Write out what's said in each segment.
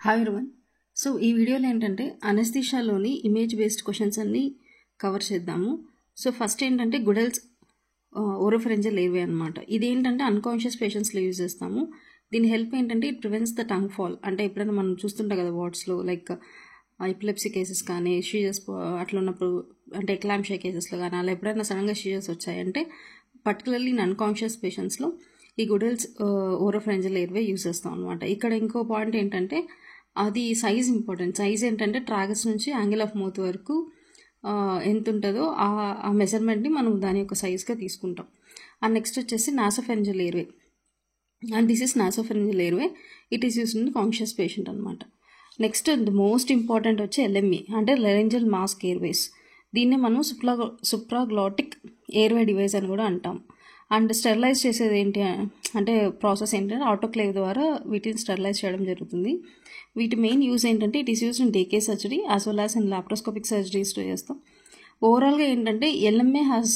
Hi everyone. So ఈ వీడియోలో ఏంటంటే అనస్థీషియాలోని ఇమేజ్ బేస్డ్ క్వశ్చన్స్ అన్ని కవర్ చేద్దాము. సో ఫస్ట్ ఏంటంటే గుడెల్స్ ఓరోఫరెంజియల్ ఎయిర్వే అనమాట. ఇది ఏంటంటే అన్కాన్షియస్ పేషెంట్స్లో యూజ్ చేస్తాము. దీని హెల్ప్ ఏంటంటే it prevents the tongue fall. అంటే ఎప్పుడైనా మనం చూస్తుంటాం కదా వార్డ్స్లో, లైక్ ఎపిలెప్సీ కేసెస్ కానీ షీజర్స్ అట్లా ఉన్నప్పుడు, అంటే ఎక్లాంషియా కేసెస్లో కానీ అలా ఎప్పుడైనా సడన్గా షీజర్స్ వచ్చాయంటే పర్టికులర్లీ ఇన్ అన్కాన్షియస్ పేషెంట్స్లో ఈ గుడెల్స్ ఓరోఫరెంజియల్ ఎయిర్వే యూజ్ చేస్తాం అనమాట. ఇక్కడ ఇంకో పాయింట్ ఏంటంటే అది సైజ్ ఇంపార్టెంట్. సైజ్ ఏంటంటే ట్రాగస్ నుంచి యాంగిల్ ఆఫ్ మౌత్ వరకు ఎంత ఉంటుందో ఆ మెజర్మెంట్ని మనం దాని యొక్క సైజ్గా తీసుకుంటాం. అండ్ నెక్స్ట్ వచ్చేసి nasopharyngeal airway. And this is nasopharyngeal airway. It is used in conscious patient అనమాట. నెక్స్ట్ ద మోస్ట్ ఇంపార్టెంట్ వచ్చి ఎల్ఎంఈ అంటే లెరెంజియల్ మాస్క్ ఎయిర్వేస్. దీన్నే మనం సుప్రాగ్లాటిక్ ఎయిర్వే డివైస్ అని కూడా అంటాం. అండ్ స్టెరిలైజ్ చేసేది ఏంటి అంటే ప్రాసెస్ ఏంటంటే ఆటోక్లేవ్ ద్వారా వీటిని స్టెరిలైజ్ చేయడం జరుగుతుంది. వీటి మెయిన్ యూజ్ ఏంటంటే it is used in daycare surgery as well as in laparoscopic సర్జరీస్లో చేస్తాం. ఓవరాల్గా ఏంటంటే LMA has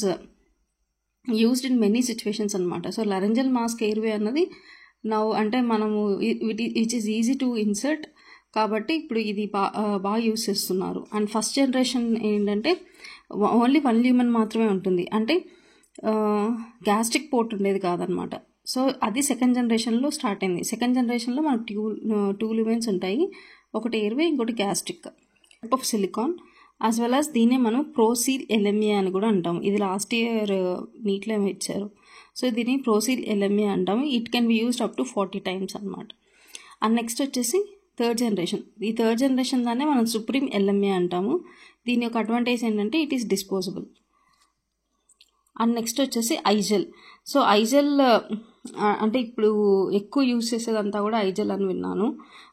used in many situations అనమాట. సో లరెంజియల్ మాస్క్ ఎయిర్వే అన్నది అంటే మనము it is easy to insert కాబట్టి ఇప్పుడు ఇది బాగా యూజ్ చేస్తున్నారు. అండ్ ఫస్ట్ జనరేషన్ ఏంటంటే ఓన్లీ 1 ల్యూమెన్ మాత్రమే ఉంటుంది, అంటే గ్యాస్ట్రిక్ పోర్ట్ ఉండేది కాదనమాట. సో అది సెకండ్ జనరేషన్లో స్టార్ట్ అయింది. సెకండ్ జనరేషన్లో మనకు 2 ల్యూమెన్స్ ఉంటాయి, ఒకటి ఎయిర్వే ఇంకోటి gastric type of silicon as well as దీన్నే మనం ప్రోసీల్ ఎల్ఎంఏ అని కూడా అంటాం. ఇది లాస్ట్ ఇయర్ నీట్లో ఏమో ఇచ్చారు. సో దీన్ని ప్రోసీల్ ఎల్ఎంఏ అంటాము. It can be used up to 40 times అనమాట. అండ్ నెక్స్ట్ వచ్చేసి థర్డ్ జనరేషన్. ఈ థర్డ్ జనరేషన్ దాన్నే మనం సుప్రీం ఎల్ఎంఏ అంటాము. దీని యొక్క అడ్వాంటేజ్ ఏంటంటే it is disposable. And next వచ్చేసి ఐజెల్. సో ఐజెల్ అంటే ఇప్పుడు ఎక్కువ యూజ్ చేసేదంతా కూడా ఐజెల్ అని విన్నాను.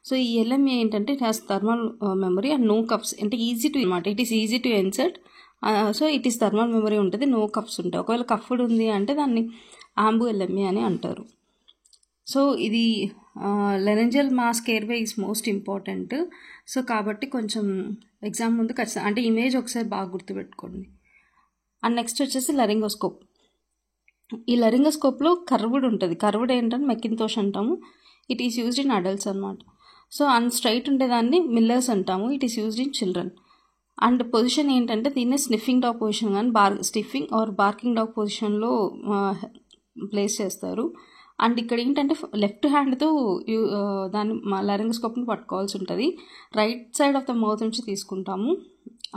సో ఈ ఎల్ఎంఏ ఏంటంటే it has thermal memory and no cuffs, అంటే ఈజీ టు అనమాట. It is easy to insert. So it is thermal memory ఉంటుంది, నో కప్స్ ఉంటాయి. ఒకవేళ కఫ్డ్ ఉంది అంటే దాన్ని ఆంబు ఎల్ఎంఏ అని అంటారు. సో ఇది laryngeal mask airway is most important. So కాబట్టి కొంచెం ఎగ్జామ్ ముందు ఖచ్చితంగా అంటే ఇమేజ్ ఒకసారి బాగా గుర్తుపెట్టుకోండి. అండ్ నెక్స్ట్ వచ్చేసి లరింగోస్కోప్. ఈ లరింగోస్కోప్లో కర్వ్డ్ ఉంటుంది. కర్వ్డ్ ఏంటంటే మెకింతోష్ అంటాము. It is used in adults అనమాట. సో అండ్ స్ట్రైట్ ఉండేదాన్ని మిల్లర్స్ అంటాము. It is used in children. And position ఏంటంటే దీన్ని స్నిఫింగ్ డాగ్ పొజిషన్ కానీ స్టిఫింగ్ ఆర్ బార్కింగ్ డాగ్ పొజిషన్లో ప్లేస్ చేస్తారు. అండ్ ఇక్కడ ఏంటంటే లెఫ్ట్ హ్యాండ్తో దాన్ని లారింగోస్కోప్ని పట్టుకోవాల్సి ఉంటుంది. Right side of the mouth నుంచి తీసుకుంటాము,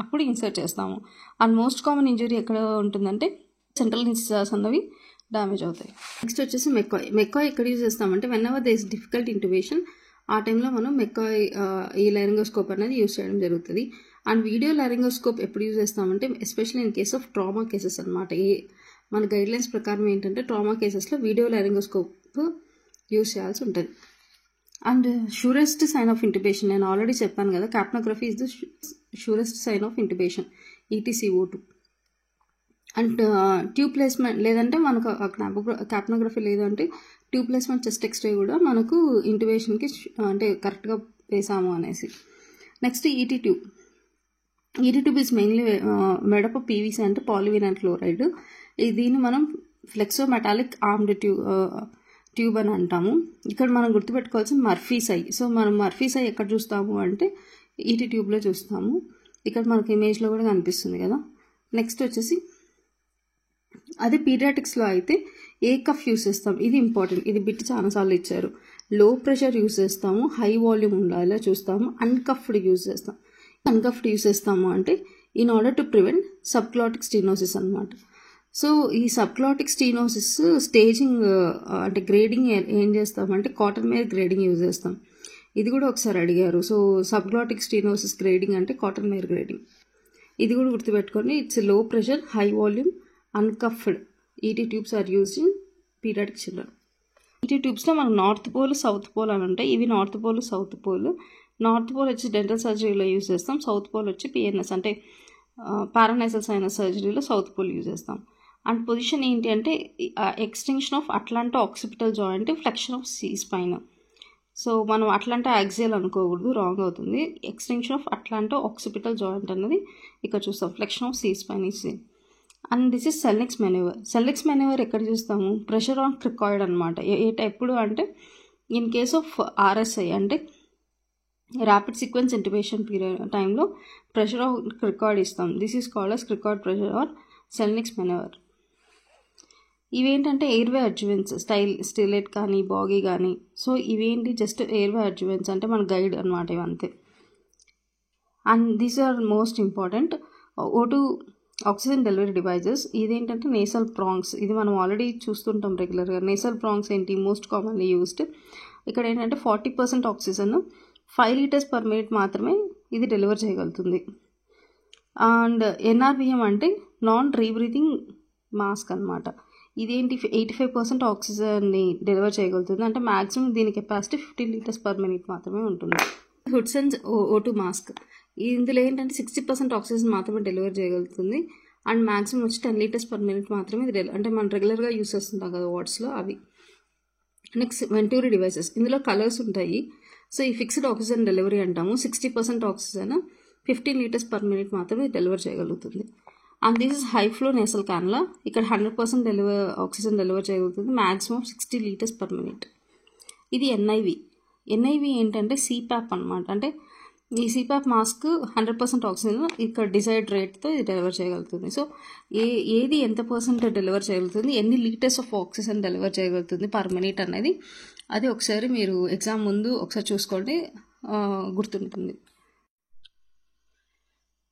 అప్పుడు ఇన్సర్ట్ చేస్తాము. అండ్ మోస్ట్ కామన్ ఇంజరీ ఎక్కడ ఉంటుందంటే సెంట్రల్ ఇన్సిజర్స్ అన్నవి డ్యామేజ్ అవుతాయి. నెక్స్ట్ వచ్చేసి మెక్కాయ్ ఎక్కడ యూజ్ చేస్తామంటే whenever they is difficult intubation, ఆ టైంలో మనం మెక్కాయ్ ఈ లారింగోస్కోప్ అనేది యూజ్ చేయడం జరుగుతుంది. అండ్ వీడియో లారింగోస్కోప్ ఎప్పుడు యూజ్ చేస్తామంటే especially in case of trauma cases అనమాట. మన గైడ్లైన్స్ ప్రకారం ఏంటంటే ట్రామా కేసెస్లో వీడియో లారింగోస్కోప్ యూజ్ చేయాల్సి ఉంటుంది. And surest sign of intubation నేను ఆల్రెడీ చెప్పాను కదా, capnography is the surest sign of intubation, ETCO2. And tube placement లేదంటే మనకు క్యాప్నోగ్రఫీ లేదు అంటే ట్యూబ్ ప్లేస్మెంట్ చెస్ట్ ఎక్స్రే కూడా మనకు ఇంటిబేషన్కి అంటే కరెక్ట్గా వేసాము అనేసి. Next ET tube. ET tube is mainly made up of PVC అంటే పాలివినైల్ క్లోరైడ్. దీన్ని మనం ఫ్లెక్సోమెటాలిక్ ఆర్మ్డ్ ట్యూబ్ అని అంటాము. ఇక్కడ మనం గుర్తుపెట్టుకోవాల్సిన మర్ఫీస్ ఐ. సో మనం మర్ఫీస్ ఐ ఎక్కడ చూస్తాము అంటే ET ట్యూబ్లో చూస్తాము. ఇక్కడ మనకు ఇమేజ్లో కూడా కనిపిస్తుంది కదా. నెక్స్ట్ వచ్చేసి అదే పీడియాట్రిక్స్లో అయితే ఏ కఫ్ యూస్ చేస్తాం, ఇది ఇంపార్టెంట్. ఇది బిట్ చాలాసార్లు ఇచ్చారు. లో ప్రెషర్ యూస్ చేస్తాము, హై వాల్యూమ్ ఉండాలో చూస్తాము, అన్కఫ్డ్ యూజ్ చేస్తాం. అన్కఫ్డ్ యూస్ చేస్తాము అంటే in order to prevent subglottic stenosis అనమాట. సో ఈ సబ్క్లాటిక్ స్టీనోసిస్ స్టేజింగ్ అంటే గ్రేడింగ్ ఏం చేస్తామంటే కాటన్ మేర్ గ్రేడింగ్ యూజ్ చేస్తాం. ఇది కూడా ఒకసారి అడిగారు. సో సబ్క్లాటిక్ స్టీనోసిస్ గ్రేడింగ్ అంటే కాటన్ మేర్ గ్రేడింగ్. ఇది కూడా గుర్తుపెట్టుకోండి. It's low pressure, high volume, uncuffed ET tubes are used in paediatric children. ET ట్యూబ్స్లో మనకు నార్త్ పోల్, సౌత్ పోల్ అని ఉంటాయి. ఇవి north pole, south pole. North pole వచ్చి డెంటల్ సర్జరీలో యూజ్ చేస్తాం. సౌత్ పోల్ వచ్చి PNS అంటే పారానైజల్ సైనస్ సర్జరీలో సౌత్ పోల్ యూజ్ చేస్తాం. అండ్ పొజిషన్ ఏంటి అంటే extension of atlanto occipital joint, flexion of C spine. So మనం అట్లాంటో యాక్సియల్ అనుకోకూడదు, రాంగ్ అవుతుంది. Extension of atlanto occipital joint అన్నది ఇక్కడ చూస్తాం. Flexion of C spine is and this is Sellick's manoeuvre. Sellick's manoeuvre ఎక్కడ చూస్తాము? ప్రెషర్ ఆన్ క్రికాయిడ్ అనమాట. ఎప్పుడు అంటే ఇన్ కేస్ ఆఫ్ RSI అంటే ర్యాపిడ్ సీక్వెన్స్ ఇంట్యుబేషన్ పీరియడ్ టైంలో ప్రెషర్ ఆఫ్ క్రికార్డ్ ఇస్తాం. This is called as cricoid pressure or Sellick's manoeuvre. ఇవేంటంటే airway అడ్జువెన్స్, స్టిలెట్ కానీ బాగీ కానీ. సో ఇవేంటి జస్ట్ ఎయిర్వే అడ్జువెన్స్ అంటే మన గైడ్ అనమాట ఇవంతే. And these are most important. O2 oxygen delivery devices. ఇదేంటంటే నేసల్ ప్రాంగ్స్. ఇది మనం ఆల్రెడీ చూస్తుంటాం రెగ్యులర్గా. నేసల్ ప్రాంగ్స్ ఏంటి మోస్ట్ కామన్లీ యూస్డ్. ఇక్కడ ఏంటంటే 40% ఆక్సిజన్ 5 liters per minute మాత్రమే ఇది డెలివర్ చేయగలుగుతుంది. అండ్ NRBM అంటే నాన్ రీబ్రీతింగ్ మాస్క్ అనమాట. ఇదేంటి 85% ఆక్సిజన్ని డెలివర్ చేయగలుగుతుంది. అంటే మ్యాక్సిమం దీని కెపాసిటీ 15 liters per minute మాత్రమే ఉంటుంది. హుడ్సన్స్ O2 మాస్క్. ఇందులో ఏంటంటే 60% ఆక్సిజన్ మాత్రమే డెలివర్ చేయగలుగుతుంది. అండ్ మ్యాక్సిమం వచ్చి 10 liters per minute మాత్రమే ఇది అంటే మనం రెగ్యులర్గా యూస్ చేస్తుంటాం కదా వార్డ్స్లో అవి. Next venturi devices. ఇందులో కలర్స్ ఉంటాయి. సో ఈ ఫిక్స్డ్ ఆక్సిజన్ డెలివరీ అంటాము. 60% ఆక్సిజన్ 15 liters per minute మాత్రమే డెలివర్ చేయగలుగుతుంది. And this is high flow nasal cannula. ఇక్కడ 100% ఆక్సిజన్ డెలివర్ చేయగలుగుతుంది. Maximum 60 liters per minute. ఇది NIV ఏంటంటే CPAP అనమాట. అంటే ఈ CPAP మాస్క్ 100% ఆక్సిజన్ ఇక్కడ డిజైర్డ్ రేట్తో ఇది డెలివర్ చేయగలుగుతుంది. సో ఏది ఎంత పర్సెంట్ డెలివర్ చేయగలుగుతుంది, ఎన్ని లీటర్స్ ఆఫ్ ఆక్సిజన్ డెలివర్ చేయగలుగుతుంది పర్ మినిట్ అనేది, అది ఒకసారి మీరు ఎగ్జామ్ ముందు ఒకసారి చూసుకోండి, గుర్తుంటుంది.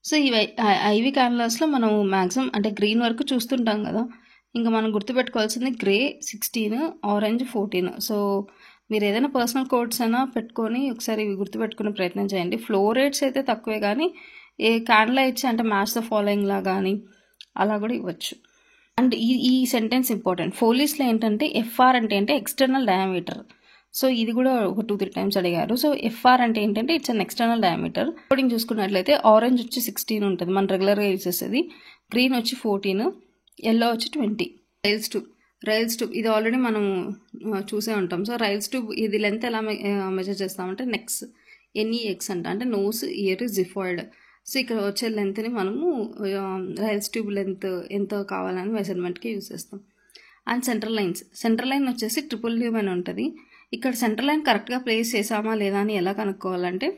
సో ఈ ఐవి క్యాన్యులాస్లో మనం మ్యాక్సిమం అంటే గ్రీన్ వరకు చూస్తుంటాం కదా. ఇంకా మనం గుర్తుపెట్టుకోవాల్సింది గ్రే 16, ఆరెంజ్ 14. సో మీరు ఏదైనా పర్సనల్ కోడ్స్ అయినా పెట్టుకొని ఒకసారి ఇవి గుర్తుపెట్టుకునే ప్రయత్నం చేయండి. ఫ్లో రేట్స్ అయితే తక్కువే కానీ ఏ క్యాన్లా ఇచ్చి అంటే మ్యాచ్ ద ఫాలోయింగ్ లా కానీ అలా కూడా ఇవ్వచ్చు. అండ్ ఈ సెంటెన్స్ ఇంపార్టెంట్. ఫోలీస్లో ఏంటంటే FR అంటే ఎక్స్టర్నల్ డయామీటర్. సో ఇది కూడా ఒక 2-3 times అడిగారు. సో FR అంటే ఏంటంటే it's an external diameter. Coding చూసుకున్నట్లయితే ఆరెంజ్ వచ్చి 16 ఉంటుంది, మనం రెగ్యులర్గా యూజ్ చేసేది. గ్రీన్ వచ్చి 14, ఎల్లో వచ్చి 20. రైల్స్ ట్యూబ్ ఇది ఆల్రెడీ మనం చూసే ఉంటాం. సో రైల్స్ ట్యూబ్ ఇది లెంత్ ఎలా మెజర్ చేస్తామంటే NEX అంటే నోస్, ఇయర్, జిఫాయిడ్. సో ఇక్కడ వచ్చే లెంత్ని మనము రైల్స్ ట్యూబ్ లెంత్ ఎంత కావాలని మెజర్మెంట్కి యూజ్ చేస్తాం. అండ్ సెంట్రల్ లైన్ వచ్చేసి ట్రిపుల్ ల్యూమ్ అని ఉంటుంది. ఇక్కడ సెంట్రల్ లైన్ కరెక్ట్గా ప్లేస్ చేసామా లేదా అని ఎలా కనుక్కోవాలంటే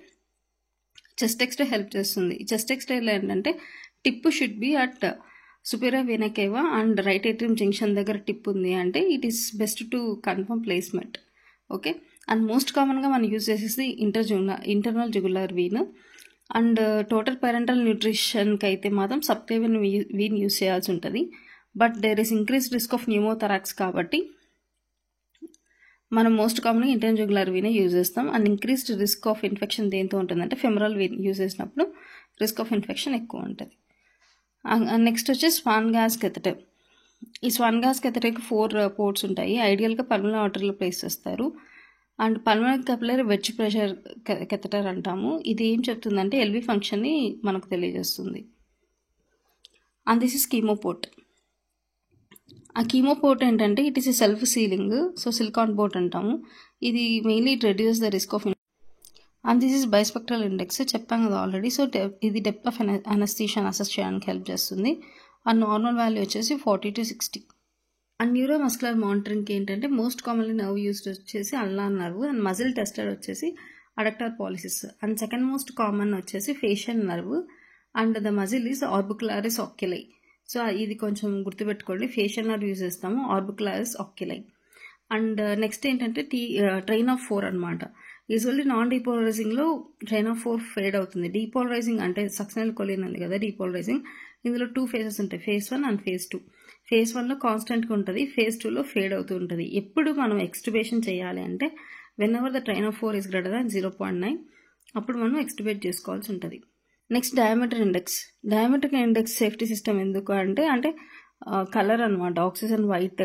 చెస్ట్ ఎక్స్రే హెల్ప్ చేస్తుంది. చెస్ట్ ఎక్స్రేలో ఏంటంటే tip should be at superior vena cava and right atrium junction దగ్గర టిప్ ఉంది అంటే it is best to confirm placement. Okay. And most కామన్గా మనం యూజ్ చేసేసి internal jugular vein. And total parenteral న్యూట్రిషన్కి అయితే మాత్రం సబ్క్లేవియన్ వీన్ యూజ్ చేయాల్సి ఉంటుంది. But there is increase risk of pneumothorax కాబట్టి మనం మోస్ట్ కామన్గా ఇంటర్నల్ జుగులార్ వీనే యూజ్ చేస్తాం. And increased risk of infection దేంతో ఉంటుందంటే ఫెమరల్ వీన్ యూజ్ చేసినప్పుడు రిస్క్ ఆఫ్ ఇన్ఫెక్షన్ ఎక్కువ ఉంటుంది. నెక్స్ట్ వచ్చి స్వాన్ గ్యాస్ కెథెటర్. ఈ స్వాన్ గ్యాస్ కెథెటర్కి 4 పోర్ట్స్ ఉంటాయి. ఐడియల్గా పల్మనరీ ఆర్టరీలో ప్లేస్ చేస్తారు. And pulmonary capillary wedge pressure catheter అంటాము. ఇది ఏం చెప్తుందంటే ఎల్వి ఫంక్షన్ని మనకు తెలియజేస్తుంది. And this is chemoport. ఆ కీమోపోర్ట్ ఏంటంటే it is self sealing. So silicone port అంటాము. ఇది mainly it reduce the risk of. And this is bispectral index చెప్పాం కదా ఆల్రెడీ. సో ఇది డెప్త్ ఆఫ్ అనస్థీషియా అసెస్ చేయడానికి హెల్ప్ చేస్తుంది. అండ్ నార్మల్ వాల్యూ వచ్చేసి 40 to 60. అండ్ న్యూరోమస్కులర్ మానిటరింగ్కి ఏంటంటే మోస్ట్ కామన్లీ నర్వ్ యూస్డ్ వచ్చేసి ulnar nerve. And muscle tested వచ్చేసి adductor pollicis. And second most common వచ్చేసి facial nerve. And the muscle is orbicularis oculi. So ఇది కొంచెం గుర్తుపెట్టుకోండి. ఫేషియల్ నర్వ్ యూజ్ చేస్తాము, ఆర్బికులారిస్ ఆక్యులై. అండ్ నెక్స్ట్ ఏంటంటే train of 4 అనమాట. Usually non డీపోలరైజింగ్లో train of 4 fade అవుతుంది. డీపోలరైజింగ్ అంటే సక్సినల్ కొలిన్ ఉంది కదా డీపోలరైజింగ్. ఇందులో 2 phases ఉంటాయి, phase 1 అండ్ phase 2. phase 1లో కాన్స్టెంట్గా ఉంటుంది, phase 2లో ఫేడ్ అవుతూ ఉంటుంది. ఎప్పుడు మనం ఎక్స్ట్యుబేషన్ చేయాలి అంటే whenever the train of 4 is greater than 0.9 అప్పుడు మనం ఎక్స్ట్యుబేట్ చేసుకోవాల్సి ఉంటుంది. Next diameter index safety system ఎందుకు అంటే కలర్ అనమాట. Oxygen white,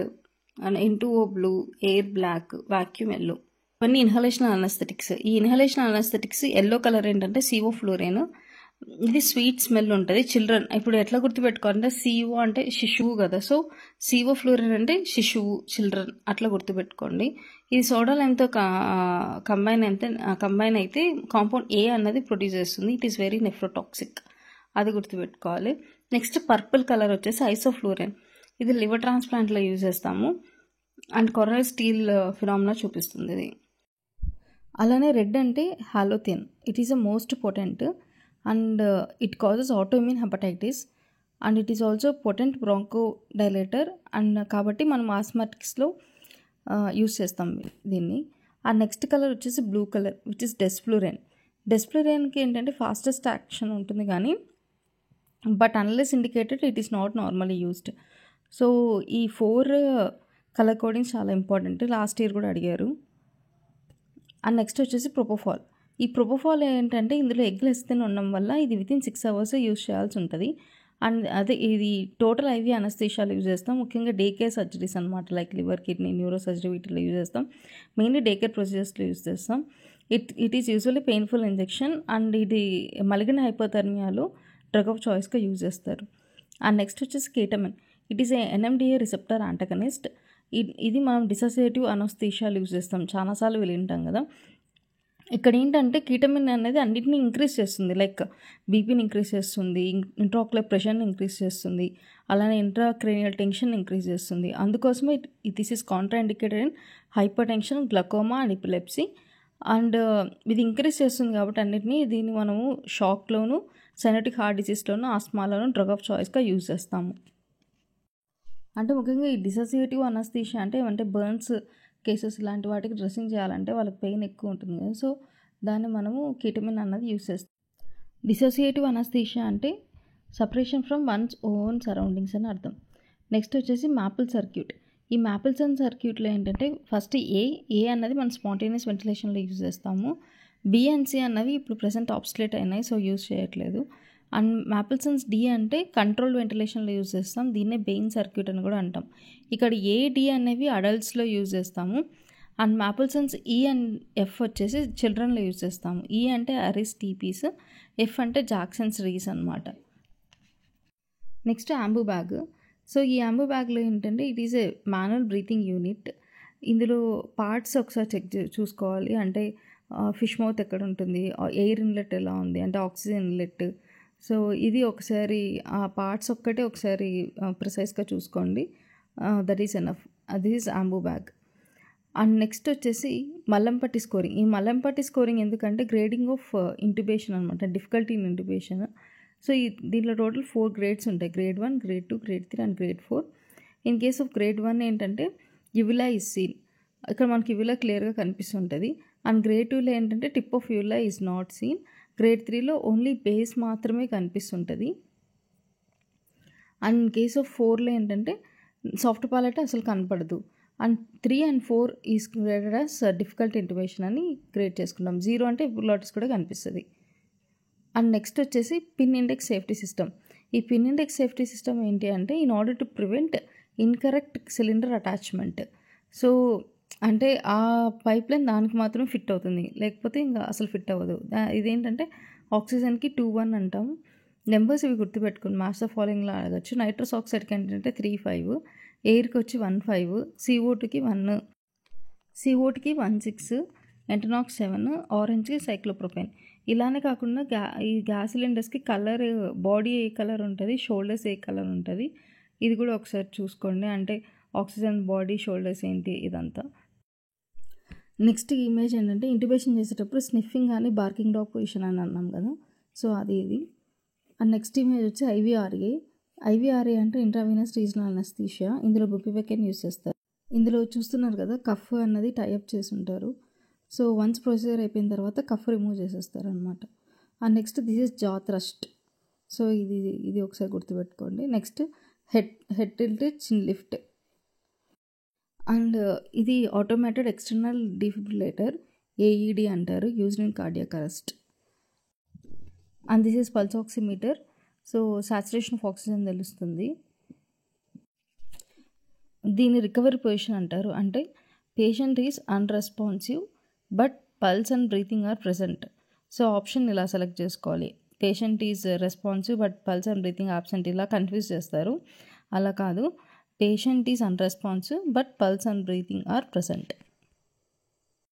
and N2O blue, air black, vacuum yellow. ఇవన్నీ ఇన్హలేషనల్ అనస్థెటిక్స్. ఈ ఇన్హలేషనల్ అనస్థెటిక్స్ ఎల్లో కలర్ ఏంటంటే CO ఫ్లోరైన్. ఇది స్వీట్ స్మెల్ ఉంటుంది. చిల్డ్రన్ ఇప్పుడు ఎట్లా గుర్తుపెట్టుకోవాలంటే CO అంటే శిశువు కదా. సో CO ఫ్లోరైన్ అంటే శిశువు, చిల్డ్రన్ అట్లా గుర్తుపెట్టుకోండి. ఇది సోడా లైమ్తో కంబైన్ అయితే కాంపౌండ్ A అన్నది ప్రొడ్యూస్ చేస్తుంది. ఇట్ ఈస్ వెరీ నెఫ్రోటాక్సిక్, అది గుర్తుపెట్టుకోవాలి. నెక్స్ట్ పర్పుల్ కలర్ వచ్చేసి ఐసోఫ్లోరైన్. ఇది లివర్ ట్రాన్స్ప్లాంట్లో యూజ్ చేస్తాము. అండ్ కొరనల్ స్టీల్ ఫినామినా చూపిస్తుంది ఇది. అలానే రెడ్ అంటే halothane. It is a most potent and it causes autoimmune hepatitis and it is also potent bronchodilator and కాబట్టి మనం ఆస్మాటిక్స్లో యూస్ చేస్తాం దీన్ని. ఆ నెక్స్ట్ కలర్ వచ్చేసి బ్లూ కలర్ విచ్ ఇస్ డెస్ఫ్లూరెన్. డెస్ఫ్లూరెన్కి ఏంటంటే ఫాస్టెస్ట్ యాక్షన్ ఉంటుంది కానీ but unless indicated it is not normally used. So ఈ 4 కలర్ కోడింగ్స్ చాలా ఇంపార్టెంట్, లాస్ట్ ఇయర్ కూడా అడిగారు. అండ్ నెక్స్ట్ వచ్చేసి ప్రొపోఫాల్. ఈ ప్రొపోఫాల్ ఏంటంటే ఇందులో ఎగ్ లెసిథిన్ ఉండడం వల్ల ఇది వితిన్ 6 hours యూస్ చేయాల్సి ఉంటుంది. అండ్ అదే ఇది టోటల్ ఐవీ అనస్థీషియాలు యూజ్ చేస్తాం, ముఖ్యంగా డే కేర్ సర్జరీస్ అనమాట, like liver, kidney, neuro surgery వీటిలో యూజ్ చేస్తాం. మెయిన్లీ డే కేర్ ప్రొసీజర్స్లో యూజ్ చేస్తాం. It is usually painful injection and ఇది మలిగిన హైపోథర్మియాలో డ్రగ్ ఆఫ్ చాయిస్గా యూజ్ చేస్తారు. అండ్ నెక్స్ట్ వచ్చేసి ketamine. It is a NMDA receptor antagonist. ఇది మనం డిసోసియేటివ్ అనస్థీషియాలు యూజ్ చేస్తాం, చాలాసార్లు వింటాం కదా. ఇక్కడ ఏంటంటే కీటమిన్ అనేది అన్నిటిని ఇంక్రీజ్ చేస్తుంది, లైక్ బీపీని ఇంక్రీజ్ చేస్తుంది, ఇంట్రాక్యులర్ ప్రెషర్ని ఇంక్రీజ్ చేస్తుంది, అలానే ఇంట్రాక్రేనియల్ టెన్షన్ ఇంక్రీజ్ చేస్తుంది. అందుకోసమే this is Contra indicated in hyper tension, glaucoma and epilepsy. And ఇది ఇంక్రీజ్ చేస్తుంది కాబట్టి అన్నిటినీ దీన్ని మనము షాక్లోను, సైనటిక్ హార్ట్ డిసీజ్లోను, ఆస్మాలోను డ్రగ్ ఆఫ్ చాయిస్గా యూజ్ చేస్తాము. అంటే ముఖ్యంగా ఈ డిసోసియేటివ్ అనస్థీషియా అంటే బర్న్స్ కేసెస్ ఇలాంటి వాటికి డ్రెస్సింగ్ చేయాలంటే వాళ్ళకి పెయిన్ ఎక్కువ ఉంటుంది కదా, సో దాన్ని మనము కీటమిన్ అన్నది యూజ్ చేస్తాం. డిసోసియేటివ్ అనస్థీషియా అంటే separation from once own surroundings అని అర్థం. నెక్స్ట్ వచ్చేసి మాపుల్ సర్క్యూట్. ఈ మాపుల్సన్ సర్క్యూట్లో ఏంటంటే ఫస్ట్ ఏ అన్నది మనం స్పాంటేనియస్ వెంటిలేషన్లో యూజ్ చేస్తాము. B and C అన్నవి ఇప్పుడు ప్రెసెంట్ ఆబ్స్లేట్ అయినాయి, సో యూజ్ చేయట్లేదు. అండ్ మాపుల్సన్స్ D అంటే కంట్రోల్ వెంటిలేషన్లో యూజ్ చేస్తాం, దీన్నే బెయిన్ సర్క్యూట్ అని కూడా అంటాం. ఇక్కడ D అనేవి అడల్ట్స్లో యూజ్ చేస్తాము. అండ్ మాపుల్సన్స్ E అండ్ F వచ్చేసి చిల్డ్రన్లో యూజ్ చేస్తాము. E అంటే అరిస్ టీపీస్, F అంటే జాక్సన్స్ రీస్ అనమాట. Next యాంబూ bag. సో ఈ యాంబూ బ్యాగ్లో ఏంటంటే it is A manual breathing unit. ఇందులో పార్ట్స్ ఒకసారి చూసుకోవాలి, అంటే ఫిష్ మౌత్ ఎక్కడ ఉంటుంది, ఎయిర్ ఇన్లెట్ ఎలా ఉంది, అంటే ఆక్సిజన్ ఇన్లెట్. సో ఇది ఒకసారి ఆ పార్ట్స్ ఒక్కటే ఒకసారి ప్రిసైజ్గా చూసుకోండి, that is enough. This is Ambu bag. And next వచ్చేసి మల్లంపట్టి స్కోరింగ్. ఈ మల్లంపట్టి స్కోరింగ్ ఎందుకంటే గ్రేడింగ్ ఆఫ్ ఇంట్యుబేషన్ అనమాట, డిఫికల్టీ ఇన్ ఇంట్యుబేషన్. సో దీంట్లో టోటల్ 4 grades ఉంటాయి, grade 1, grade 2, grade 3 and grade 4. In case of grade 1 ఏంటంటే యువిలా ఈజ్ సీన్, ఇక్కడ మనకి యువిలా క్లియర్గా కనిపిస్తుంటుంది. అండ్ grade 2లో ఏంటంటే tip of uvula is not seen. grade 3లో ఓన్లీ బేస్ మాత్రమే కనిపిస్తుంటుంది. అండ్ కేస్ ఆఫ్ 4లో ఏంటంటే సాఫ్ట్ పాలెట్ అసలు కనపడదు. And 3 and 4 is graded as difficult intubation అని గ్రేడ్ చేసుకుంటాం. 0 అంటే ఎపిగ్లాటిస్ కూడా కనిపిస్తుంది. అండ్ నెక్స్ట్ వచ్చేసి పిన్ ఇండెక్స్ సేఫ్టీ సిస్టమ్. ఈ పిన్ ఇండెక్స్ సేఫ్టీ సిస్టమ్ ఏంటి అంటే in order to prevent incorrect cylinder attachment. So అంటే ఆ పైప్ లైన్ దానికి మాత్రం ఫిట్ అవుతుంది, లేకపోతే ఇంకా అసలు ఫిట్ అవ్వదు. ఇదేంటంటే ఆక్సిజన్కి 2-1 అంటాము. నెంబర్స్ ఇవి గుర్తుపెట్టుకుని మ్యాథ్స్ ఆఫ్ ఫాలోయింగ్లో అడగచ్చు. నైట్రస్ ఆక్సైడ్కి ఏంటంటే 3-5, ఎయిర్కి వచ్చి 1-5, CO2కి 1, CO2కి 1-6, ఎంటనాక్స్ 7, ఆరెంజ్కి సైక్లోప్రొపైన్. ఇలానే కాకుండా ఈ గ్యాస్ సిలిండర్స్కి కలర్, బాడీ ఏ కలర్ ఉంటుంది, షోల్డర్స్ ఏ కలర్ ఉంటుంది, ఇది కూడా ఒకసారి చూసుకోండి, అంటే ఆక్సిజన్ బాడీ షోల్డర్స్ ఏంటి ఇదంతా. నెక్స్ట్ ఇమేజ్ ఏంటంటే ఇంట్యుబేషన్ చేసేటప్పుడు స్నిఫింగ్ కానీ బార్కింగ్ డాగ్ పొజిషన్ అని అన్నాం కదా, సో అది ఇది. అండ్ నెక్స్ట్ ఇమేజ్ వచ్చి ఐవీఆర్ఏ అంటే ఇంట్రావీనస్ రీజనల్ అనస్థీషియా. ఇందులో బుపివెకెన్ యూజ్ చేస్తారు. ఇందులో చూస్తున్నారు కదా కఫ్ అన్నది టైఅప్ చేసి ఉంటారు. సో వన్స్ ప్రొసీజర్ అయిపోయిన తర్వాత కఫ్ రిమూవ్ చేసేస్తారు అనమాట. And next this is jaw thrust. So ఇది ఒకసారి గుర్తుపెట్టుకోండి. Next head tilt, chin lift. And ఇది ఆటోమేటెడ్ ఎక్స్టర్నల్ డిఫిబ్రిలేటర్, AED అంటారు, used in cardiac arrest. And this is pulse oximeter. So saturation of oxygen తెలుస్తుంది. దీని recovery position అంటారు, అంటే patient is unresponsive but pulse and breathing are present. So option ఇలా select చేసుకోవాలి, patient is responsive but pulse and breathing absent, ఇలా confuse చేస్తారు. అలా కాదు, patient is unresponsive but pulse and breathing are present.